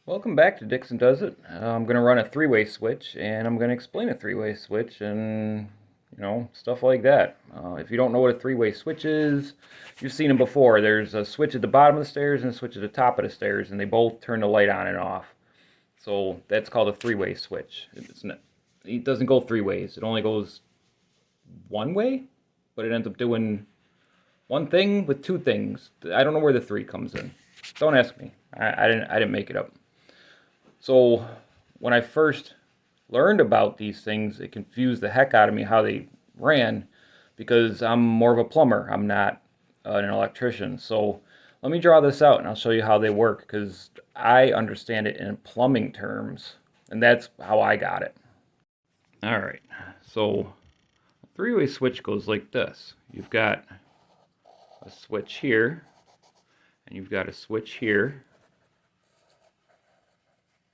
Welcome back to Dixon Does It. I'm going to run a three-way switch, and I'm going to explain a three-way switch and, stuff like that. If you don't know what a three-way switch is, you've seen them before. There's a switch at the bottom of the stairs and a switch at the top of the stairs, and they both turn the light on and off. So that's called a three-way switch. It doesn't go three ways. It only goes one way, but it ends up doing one thing with two things. I don't know where the three comes in. Don't ask me. I didn't make it up. So when I first learned about these things, it confused the heck out of me how they ran because I'm more of a plumber. I'm not an electrician. So let me draw this out and I'll show you how they work because I understand it in plumbing terms, and that's how I got it. All right. So a three-way switch goes like this. You've got a switch here, and you've got a switch here,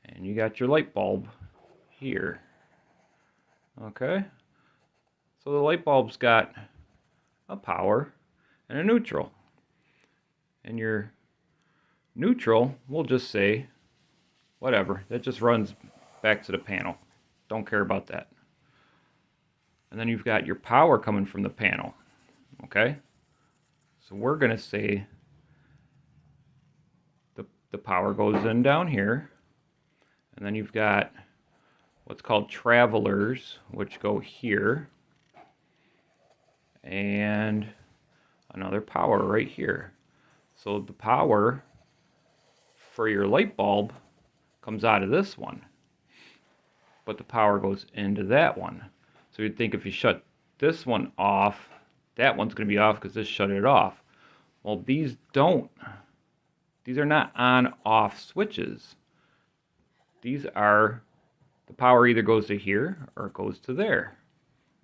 and you got your light bulb here. Okay, so the light bulb's got a power and a neutral, and your neutral, we'll just say whatever, that just runs back to the panel. Don't care about that. And then you've got your power coming from the panel. Okay, so we're gonna say the power goes in down here, and then you've got what's called travelers, which go here, and another power right here. So the power for your light bulb comes out of this one, but the power goes into that one. So you'd think if you shut this one off, that one's going to be off because this shut it off. Well, these don't. These are not on-off switches. These are, the power either goes to here or it goes to there.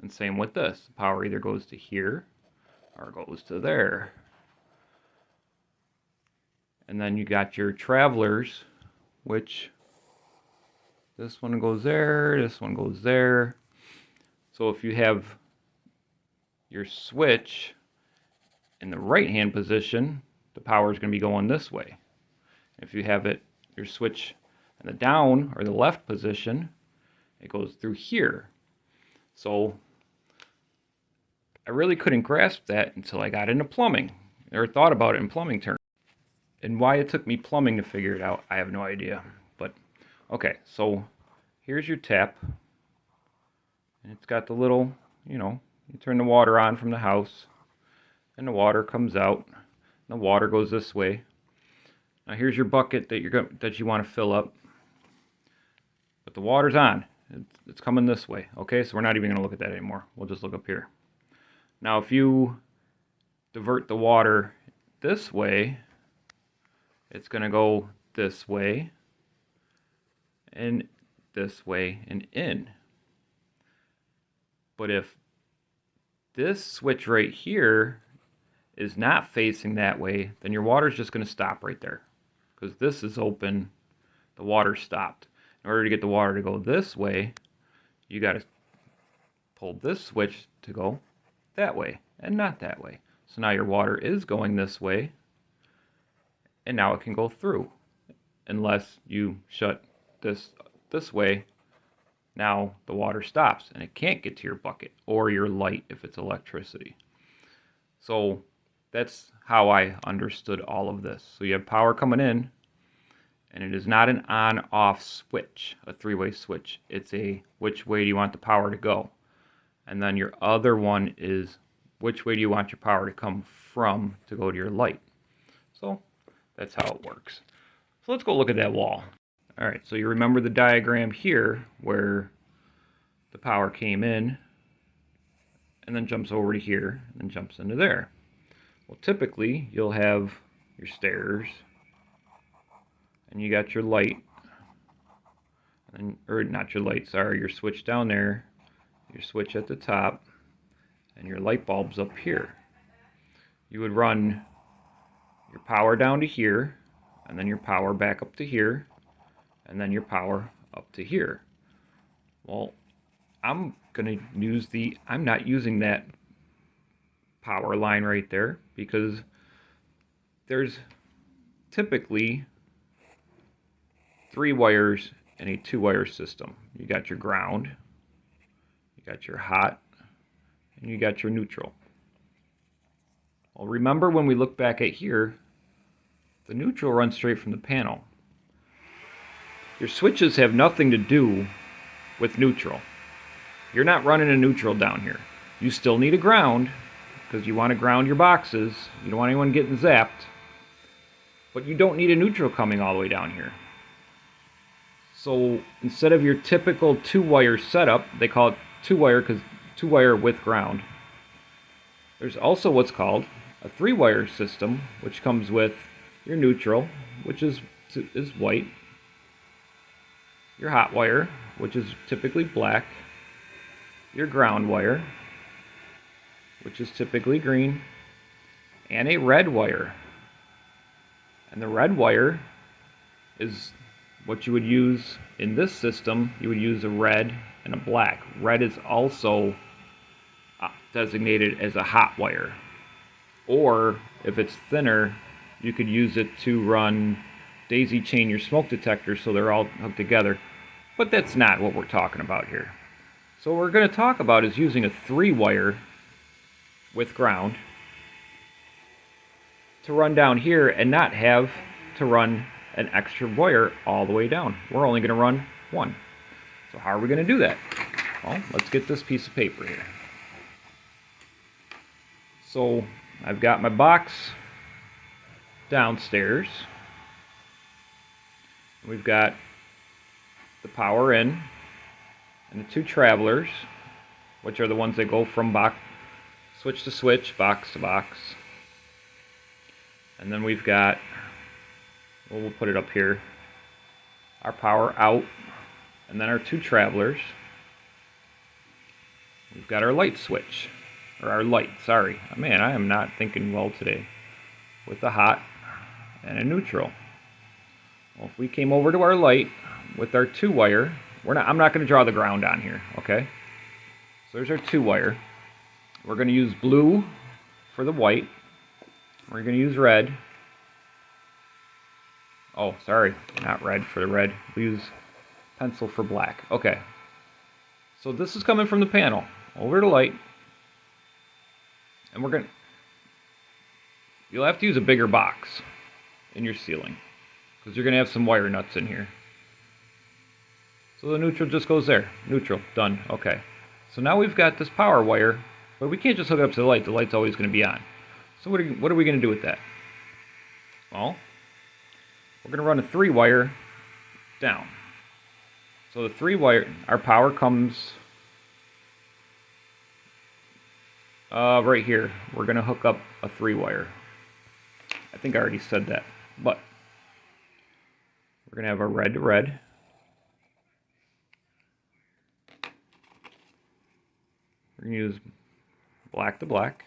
And same with this. The power either goes to here or it goes to there. And then you got your travelers, which this one goes there, this one goes there. So if you have your switch in the right hand position, the power is going to be going this way. If you have it, your switch in the down or the left position, it goes through here. So I really couldn't grasp that until I got into plumbing, or thought about it in plumbing terms. And why it took me plumbing to figure it out, I have no idea. But okay, so here's your tap, and it's got the little, you turn the water on from the house, and the water comes out. The water goes this way. Now here's your bucket that you want to fill up, but the water's on. It's coming this way. Okay, so we're not even going to look at that anymore. We'll just look up here. Now if you divert the water this way, it's going to go this way and this way and in. But if this switch right here is not facing that way, then your water's just going to stop right there. Because this is open, the water stopped. In order to get the water to go this way, you got to pull this switch to go that way and not that way. So now your water is going this way, and now it can go through. Unless you shut this way, now the water stops and it can't get to your bucket or your light if it's electricity. So that's how I understood all of this. So you have power coming in, and it is not an on-off switch, a three-way switch. It's a which way do you want the power to go? And then your other one is which way do you want your power to come from to go to your light? So that's how it works. So let's go look at that wall. All right, so you remember the diagram here where the power came in and then jumps over to here and then jumps into there. Well, typically you'll have your stairs and you got your light, or not your light, sorry, your switch down there, your switch at the top, and your light bulbs up here. You would run your power down to here, and then your power back up to here, and then your power up to here. Well, I'm not using that power line right there because there's typically 3 wires in a 2-wire system. You got your ground, you got your hot, and you got your neutral. Well, remember when we look back at here, the neutral runs straight from the panel. Your switches have nothing to do with neutral. You're not running a neutral down here. You still need a ground because you want to ground your boxes. You don't want anyone getting zapped. But you don't need a neutral coming all the way down here. So instead of your typical 2-wire setup, they call it 2-wire because 2-wire with ground. There's also what's called a 3-wire system, which comes with your neutral, which is white, your hot wire, which is typically black, your ground wire, which is typically green, and a red wire. And the red wire is what you would use in this system. You would use a red and a black. Red is also designated as a hot wire. Or if it's thinner, you could use it to run daisy chain your smoke detectors so they're all hooked together. But that's not what we're talking about here. So what we're going to talk about is using a 3-wire with ground to run down here and not have to run an extra wire all the way down. We're only going to run one. So how are we going to do that? Well, let's get this piece of paper here. So I've got my box downstairs. We've got the power in and the 2 travelers, which are the ones that go from switch to switch, box to box. And then we've got, well, we'll put it up here, our power out, and then our 2 travelers. We've got our light switch, or our light, sorry. Man, I am not thinking well today. With the hot and a neutral. Well, if we came over to our light with our 2-wire, I'm not going to draw the ground on here, okay? So there's our 2-wire. We're going to use blue for the white. We're going to use red. Oh, sorry, not red for the red. We use pencil for black. Okay. So this is coming from the panel over to light. And you'll have to use a bigger box in your ceiling because you're going to have some wire nuts in here. So the neutral just goes there. Neutral, done. Okay. So now we've got this power wire, but we can't just hook it up to the light. The light's always going to be on. So what are we going to do with that? Well, we're going to run a 3-wire down. So the 3-wire, our power comes right here. We're going to hook up a 3-wire. I think I already said that, but we're going to have our red to red. We're going to use black to black.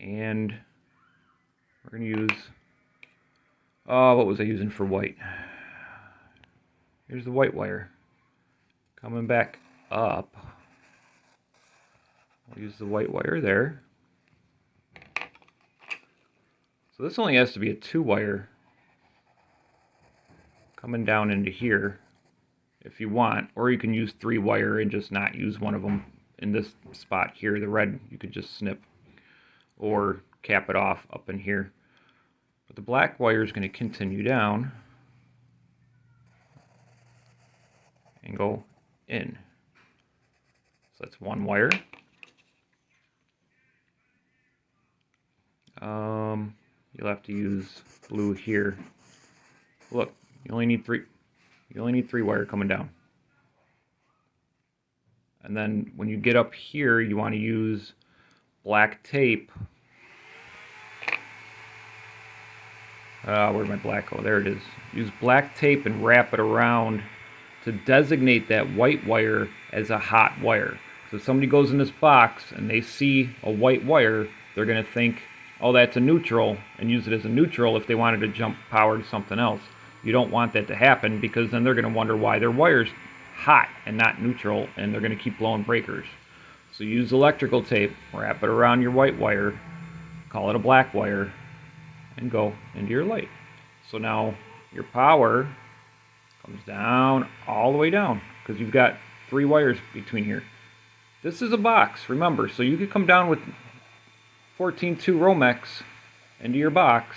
And we're going to use, what was I using for white? Here's the white wire. Coming back up. We'll use the white wire there. So this only has to be a 2-wire coming down into here if you want, or you can use 3-wire and just not use one of them in this spot here. The red you could just snip or cap it off up in here. But the black wire is going to continue down and go in. So that's 1 wire. You'll have to use blue here. Look, you only need 3 wire coming down. And then when you get up here, you want to use black tape. Where'd my black go? There it is. Use black tape and wrap it around to designate that white wire as a hot wire. So if somebody goes in this box and they see a white wire, they're going to think, oh, that's a neutral, and use it as a neutral if they wanted to jump power to something else. You don't want that to happen because then they're going to wonder why their wire's hot and not neutral, and they're going to keep blowing breakers. So use electrical tape, wrap it around your white wire, call it a black wire, and go into your light. So now your power comes down all the way down because you've got 3 wires between here. This is a box, remember, so you could come down with 14.2 Romex into your box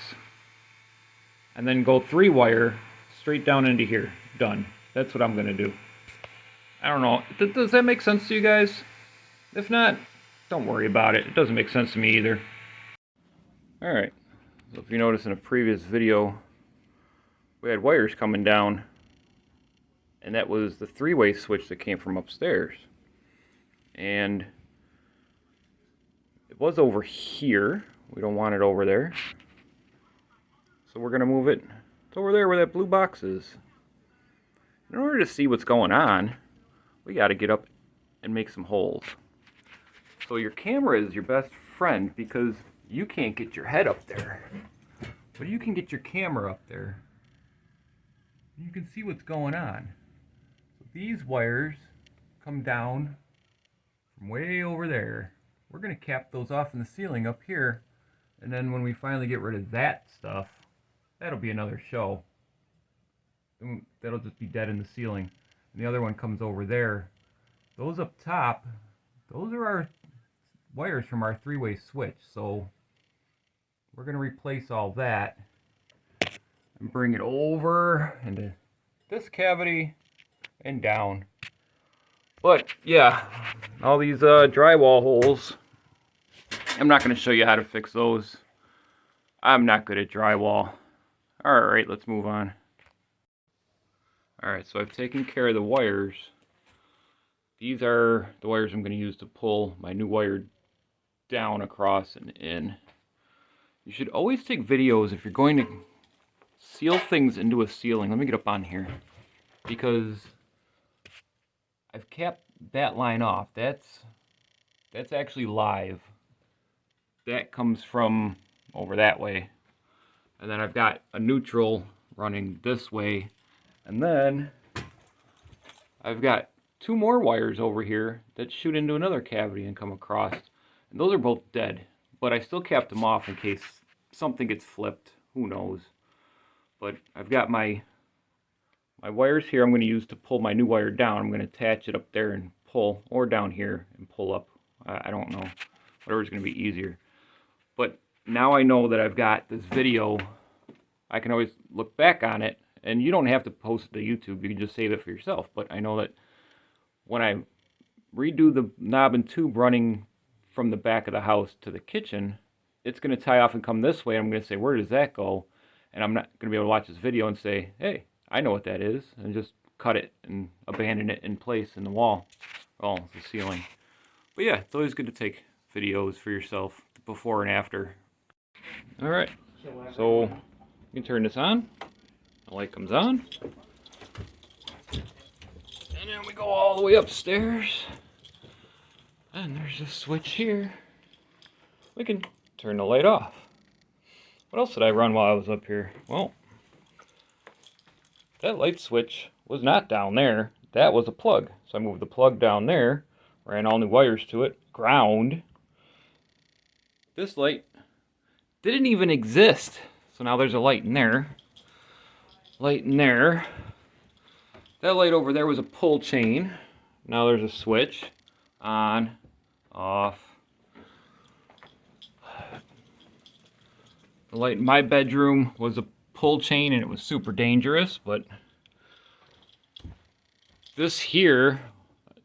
and then go 3 wire straight down into here. Done. That's what I'm going to do. I don't know. Does that make sense to you guys? If not, don't worry about it. It doesn't make sense to me either. Alright, so if you notice in a previous video, we had wires coming down, and that was the 3-way switch that came from upstairs. And it was over here. We don't want it over there. So we're going to move it. It's over there where that blue box is. In order to see what's going on, we got to get up and make some holes. So your camera is your best friend because you can't get your head up there. But you can get your camera up there. You can see what's going on. So these wires come down from way over there. We're going to cap those off in the ceiling up here. And then when we finally get rid of that stuff, that'll be another show. That'll just be dead in the ceiling. And the other one comes over there. Those up top, those are our wires from our 3-way switch. So we're going to replace all that and bring it over into this cavity and down. But yeah, all these drywall holes, I'm not going to show you how to fix those. I'm not good at drywall. Alright, let's move on. Alright, so I've taken care of the wires. These are the wires I'm going to use to pull my new wire down, across, and in. You should always take videos if you're going to seal things into a ceiling. Let me get up on here. Because I've capped that line off. That's actually live. That comes from over that way. And then I've got a neutral running this way. And then I've got 2 more wires over here that shoot into another cavity and come across. And those are both dead. But I still capped them off in case something gets flipped. Who knows? But I've got my wires here I'm going to use to pull my new wire down. I'm going to attach it up there and pull, or down here and pull up. I don't know. Whatever's going to be easier. But now I know that I've got this video. I can always look back on it. And you don't have to post it to YouTube. You can just save it for yourself. But I know that when I redo the knob and tube running from the back of the house to the kitchen, it's going to tie off and come this way. I'm going to say, where does that go? And I'm not going to be able to watch this video and say, hey, I know what that is, and just cut it and abandon it in place in the wall. Oh, the ceiling. But yeah, it's always good to take videos for yourself, before and after. Alright, so you can turn this on. The light comes on. And then we go all the way upstairs. And there's a switch here. We can turn the light off. What else did I run while I was up here? Well, that light switch was not down there. That was a plug. So I moved the plug down there, ran all new wires to it, ground. This light didn't even exist. So now there's a light in there. Light in there. That light over there was a pull chain. Now there's a switch. On, off. The light in my bedroom was a pull chain and it was super dangerous, but this here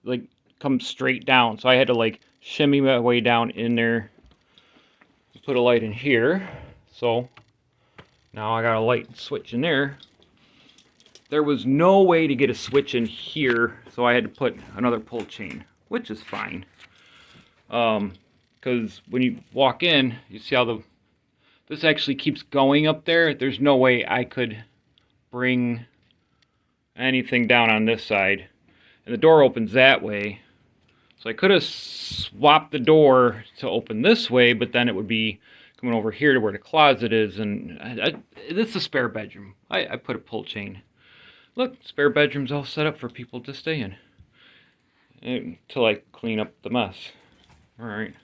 like comes straight down, so I had to like shimmy my way down in there, put a light in here. So now I got a light switch in there. There was no way to get a switch in here, so I had to put another pull chain, which is fine. Because when you walk in, you see how this actually keeps going up there. There's no way I could bring anything down on this side. And the door opens that way. So I could have swapped the door to open this way, but then it would be coming over here to where the closet is. And this is a spare bedroom. I put a pull chain. Look, spare bedroom's all set up for people to stay in. Until I clean up the mess. Alright.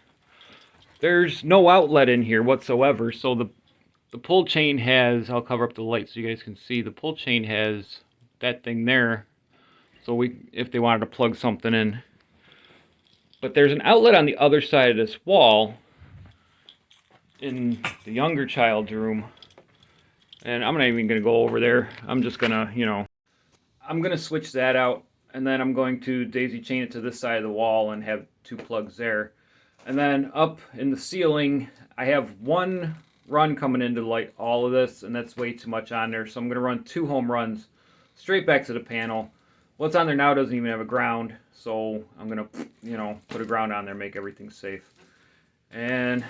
There's no outlet in here whatsoever, so the the pull chain has, I'll cover up the light so you guys can see, the pull chain has that thing there. So if they wanted to plug something in. But there's an outlet on the other side of this wall in the younger child's room. And I'm not even going to go over there. I'm just going to, I'm going to switch that out. And then I'm going to daisy chain it to this side of the wall and have 2 plugs there. And then up in the ceiling, I have 1 run coming in to light all of this, and that's way too much on there. So I'm going to run 2 home runs straight back to the panel. What's on there now doesn't even have a ground, so I'm going to, put a ground on there, make everything safe. And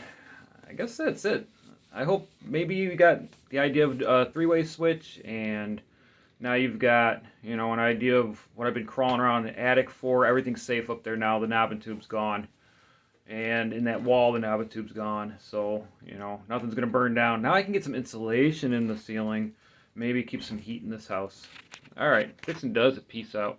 I guess that's it. I hope maybe you got the idea of a 3-way switch, and now you've got, an idea of what I've been crawling around the attic for. Everything's safe up there now. The knob and tube's gone. And in that wall, the knob and tube's gone. So, nothing's going to burn down. Now I can get some insulation in the ceiling. Maybe keep some heat in this house. All right, fix and does it. Peace out.